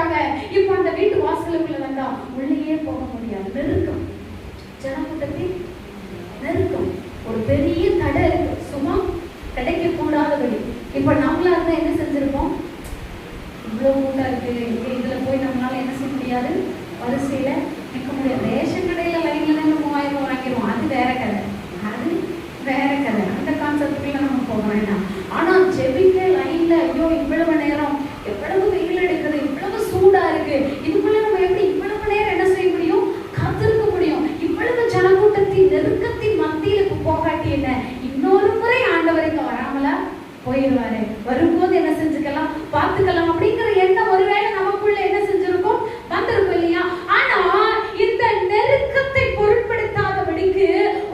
போறாங்க. இப்ப அந்த வீட்டு வாசலுக்குள்ள வந்தா உள்ளேயே போக முடியாது. நெருக்கம், ஜனக்கூட்டத்தில் நெருக்கம், ஒரு பெரிய தடை இருக்கு, சும்மா கிடைக்க கூடாதபடி. இப்ப நம்மளா இருந்தா என்ன செஞ்சிருப்போம்? இவ்வளவு கூட்டா இருக்கு, இதுல போய் நம்மளால என்ன செய்ய முடியாது, வரிசையில நிற்க முடியாது. ரேஷன் கடையில லைன்ல நம்ம 3000 வாங்கிடுவோம், அது வேற கதை, அது வேற கதை. அந்த கான்செப்ட்ல நம்ம போக வேண்டாம். ஆனா ஜெபிக்க லைன்ல, ஐயோ இவ்வளவு நேரம், எவ்வளவு வெயில் எடுக்குது, இவ்வளவு சூடா இருக்கு, இதுக்குள்ள நம்ம எப்படி இவ்வளவு நேரம் என்ன செய்ய முடியும், காத்திருக்க முடியும்? இவ்வளவு ஜனக்கூட்டத்தின் நெருக்கத்தின் மத்தியில போகாட்டி என்ன, இன்னொரு முறை ஆண்டவர் இங்க வராமலா போயிடுவாரு, வரும்போது என்ன செஞ்சுக்கலாம், பார்த்துக்கலாம் அப்படிங்கிற எண்ணம் ஒருவேளை நமக்குள்ள என்ன செஞ்சிருக்கும், வந்திருக்கும் இல்லையா? ஆனா இந்த நெருக்கத்தை பொருட்படுத்தாதபடிக்கு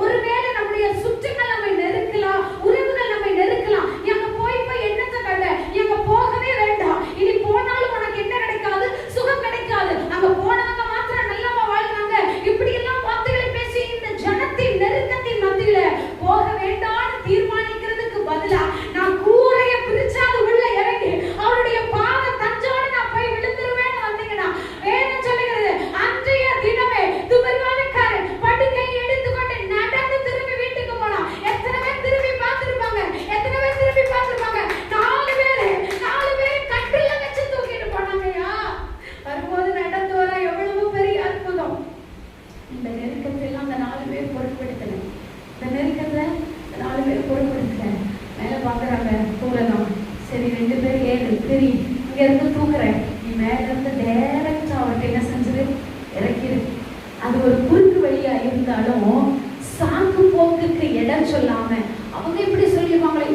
ஒருவேளை நம்முடைய சுற்றங்கள் நம்மை நெருக்கலாம், உறவுகள் நம்மை நெருக்கலாம். எங்க போய் என்னத்தை கண்ட, எங்க போகவே வேண்டாம், இனி போனாலும் உனக்கு என்ன கிடைக்காது, சுகம் கிடைக்காது, அங்க போனவங்க மாத்திரம் நல்லவா வாழ்றாங்க, இப்படி எல்லாம் வார்த்தைகளை பேசி இந்த ஜனத்தின் நெருக்கத்தின் மத்தியில போக வேண்டாம்னு தீர்மானிக்கிறதுக்கு பதிலா நான் கூரைய பிரிச்சாது உள்ள இறங்கி அவருடைய பாத தஞ்சோடு நான் போய் விழுந்துருவேன்னு வந்தீங்கன்னா, வேதம் சொல்லுகிறது, அன்றைய தினமே துபர்வாதக்காரன் படுக்கையை எடுத்துக்கொண்டு நடந்து திரும்பி வீட்டுக்கு போனான். எத்தனை பேர் திரும்பி பார்த்திருப்பாங்க? எத்தனை பேர் திரும்பி பார்த்திருப்பாங்க? 4 பேர் கட்டில வச்சு தூக்கிட்டு போனாங்கயா. வரும்போது நடந்து வர எவ்வளவு பெரிய அற்புதம். இந்த நெருக்கத்தெல்லாம் அந்த 4 பேர் பொருட்படுத்தல. இந்த நெருக்கத்தை 4 பேர் பொருட்படுத்தல. மேல பாக்குறாங்க, தூரலாம், சரி 2 பேர் ஏறு, சரி இங்க இருந்து தூக்குறேன், நீ மேல இருந்து டைரக்டா அவர்கிட்ட என்ன செஞ்சது, இறக்கிடு. அது ஒரு குறுக்கு வழியா இருந்தாலும் சாக்கு போக்குக்கு இடம் சொல்லாம, அவங்க இப்படி சொல்லிடுவாங்களே,